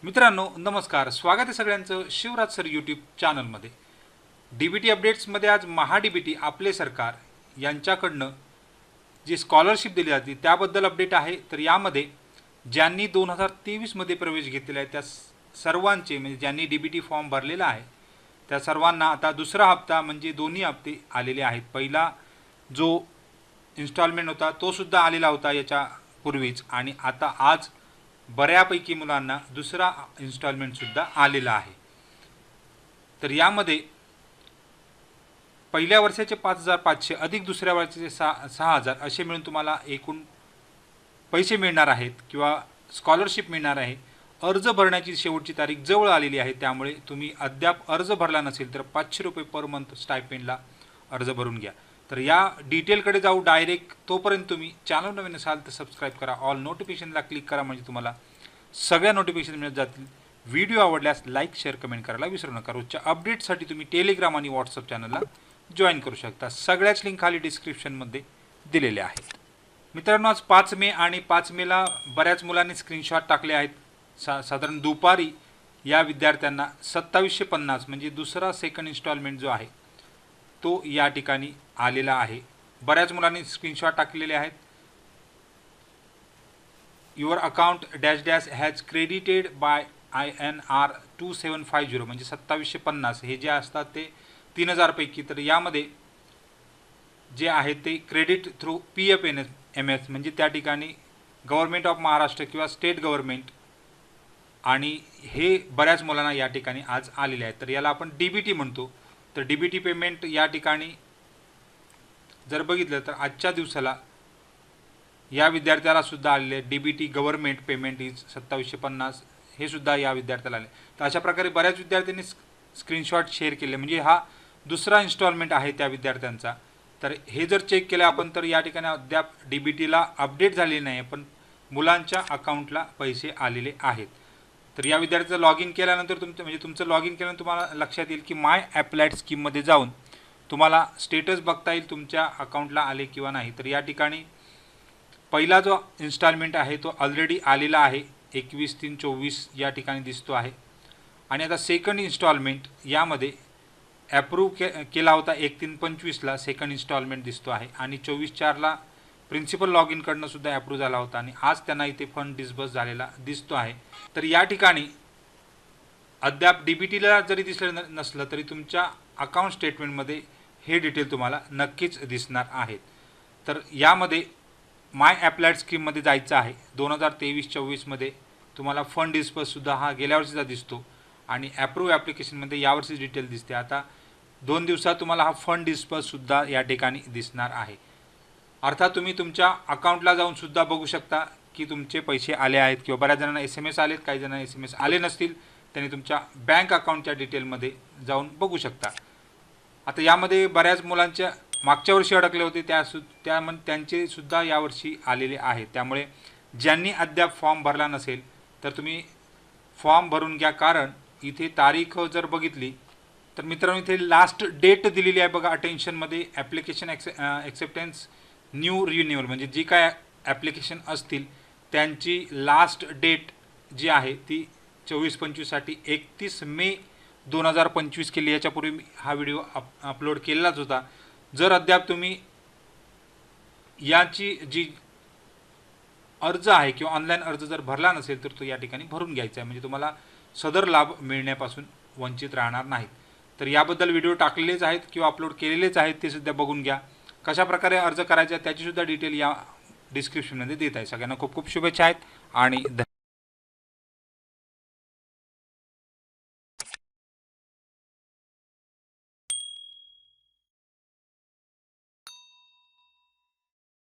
मित्रांनो नमस्कार, स्वागत आहे सगळ्यांचं शिवराज सर यूट्यूब चॅनलमध्ये। डीबीटी अपडेट्समध्ये आज महाडीबीटी आपले सरकार यांच्याकडनं जी स्कॉलरशिप दिली जाते त्याबद्दल अपडेट आहे। तर यामध्ये ज्यांनी 2023 मध्ये प्रवेश घेतलेला आहे त्या सर्वांचे म्हणजे ज्यांनी डीबीटी फॉर्म भरलेला आहे त्या सर्वांना आता दुसरा हप्ता म्हणजे दोन्ही हप्ते आलेले आहेत। पहिला जो इन्स्टॉलमेंट होता तो सुद्धा आलेला होता याच्या पूर्वीच, आणि आता आज बऱ्यापैकी मुलांना दुसरा इन्स्टॉलमेंट सुद्धा आलेला आहे। तर यामध्ये पहिल्या वर्षाचे 5500 अधिक दुसऱ्या वर्षाचे 6000 असे मिळून तुम्हाला एकूण पैसे मिळणार आहेत किंवा स्कॉलरशिप मिळणार आहे। अर्ज भरण्याची शेवटची तारीख जवळ आलेली आहे, त्यामुळे तुम्ही अद्याप अर्ज भरला नसेल तर 500 रुपये पर मंथ स्टायपेंडला अर्ज भरून घ्या। तर या डिटेलकडे जाऊ डायरेक्ट। तोपर्यंत तुम्ही चॅनल नवीन असाल तर सबस्क्राईब करा, ऑल नोटिफिकेशनला क्लिक करा म्हणजे तुम्हाला सगळ्या नोटिफिकेशन मिळत जातील। व्हिडिओ आवडल्यास लाईक शेअर कमेंट करायला विसरू नका। रोजच्या अपडेटसाठी तुम्ही टेलिग्राम आणि व्हॉट्सअप चॅनलला जॉईन करू शकता। सगळ्याच लिंक खाली डिस्क्रिप्शनमध्ये दिलेल्या आहेत। मित्रांनो आज 5 मे आणि 5 मेला बऱ्याच मुलांनी स्क्रीनशॉट टाकले आहेत। साधारण दुपारी या विद्यार्थ्यांना 2750 म्हणजे दुसरा सेकंड इन्स्टॉलमेंट जो आहे तो या ठिकाणी आलेला आहे। बऱ्याच मुलांनी स्क्रीनशॉट टाकलेले आहेत। Your account dash dash has credited bye INR 2750 म्हणजे 2750 हे जे असतात ते 3000 पैकी। तर यामध्ये जे आहे ते क्रेडिट थ्रू PFMS म्हणजे त्या ठिकाणी गव्हर्नमेंट ऑफ महाराष्ट्र किंवा स्टेट गव्हर्नमेंट, आणि हे बऱ्याच मुलांना या ठिकाणी आज आलेले आहे। तर याला आपण DBT म्हणतो। तर DBT पेमेंट या ठिकाणी जर बघितलं तर आजच्या दिवसाला या विद्यार्थ्याला सुद्धा आलेले आहे। DBT गव्हर्नमेंट पेमेंट इज 2750 हे सुद्धा या विद्यार्थ्याला आले। तर अशा प्रकारे बऱ्याच विद्यार्थ्यांनी स्क्रीनशॉट शेअर केले, म्हणजे हा दुसरा इन्स्टॉलमेंट आहे त्या विद्यार्थ्यांचा। तर हे जर चेक केलं आपण तर या ठिकाणी अद्याप DBTला अपडेट झालेली नाही, पण मुलांच्या अकाउंटला पैसे आलेले आहेत। तर या विद्यार्थ्याचं लॉग इन केल्यानंतर तुमचं लॉग इन केल्यानंतर तुम्हाला लक्षात येईल की माय अप्लाइड स्कीममध्ये जाऊन तुम्हाला स्टेटस बघता येईल तुमच्या अकाउंटला आले किंवा नाही। तर या ठिकाणी पहिला जो इन्स्टॉलमेंट आहे तो ऑलरेडी आलेला आहे, 21/3/24 या ठिकाणी दिसतो आहे। आणि आता सेकंड इन्स्टॉलमेंट यामध्ये ॲप्रूव्ह केला होता 1/3/25ला सेकंड इन्स्टॉलमेंट दिसतो आहे, आणि 24/4ला प्रिन्सिपल लॉग इनकडनं सुद्धा ॲप्रूव्ह झाला होता, आणि आज त्यांना इथे फंड डिस्बर्स झालेला दिसतो आहे। तर या ठिकाणी अद्याप DBTला जरी दिसलं नसलं तरी तुमच्या अकाउंट स्टेटमेंटमध्ये हे डिटेल तुम्हाला नक्कीच दिसणार आहेत। तर यामध्ये माय अप्लाइड स्कीममध्ये जायचं आहे। 2023-24 मध्ये तुम्हाला फंड डिस्बर्ससुद्धा हा गेल्या वर्षीचा दिसतो, आणि ॲप्रूव्ह ॲप्लिकेशनमध्ये यावर्षी डिटेल दिसते। आता 2 दिवसात तुम्हाला हा फंड डिस्बर्ससुद्धा या ठिकाणी दिसणार आहे। अर्थात तुम्ही तुमच्या अकाउंटला जाऊन सुद्धा बघू शकता की तुमचे पैसे आले आहेत, किंवा बऱ्याच जणांना SMS आलेत, काही जणांना SMS आले नसतील त्यांनी तुमच्या बँक अकाउंटच्या डिटेलमध्ये जाऊन बघू शकता। आता यामध्ये बऱ्याच मुलांच्या मागच्या वर्षी अडकले होते त्यांचे सुद्धा यावर्षी आलेले आहेत। त्यामुळे ज्यांनी अद्याप फॉर्म भरला नसेल तर तुम्ही फॉर्म भरून घ्या, कारण इथे तारीख जर बघितली तर मित्रांनो इथे लास्ट डेट दिलेली आहे बघा अटेन्शनमध्ये। ॲप्लिकेशन ॲक्सेप्टन्स न्यू रिन्युअल म्हणजे जी काय ॲप्लिकेशन असतील त्यांची लास्ट डेट जी आहे ती 24-25साठी 31 मे 2025 केली। याच्यापूर्वी हा व्हिडिओ अपलोड केलेलाच होता। जर अद्याप तुम्ही याची जी अर्ज आहे किंवा ऑनलाईन अर्ज जर भरला नसेल तर तो या ठिकाणी भरून घ्यायचा आहे, म्हणजे तुम्हाला सदर लाभ मिळण्यापासून वंचित राहणार नाहीत। तर याबद्दल व्हिडिओ टाकलेलेच आहेत किंवा अपलोड केलेलेच आहेत, ते सुद्धा बघून घ्या। कशा प्रकारे अर्ज करायचा त्याची सुद्धा डिटेल या डिस्क्रिप्शनमध्ये देत आहे। सगळ्यांना खूप खूप शुभेच्छा आहेत आणि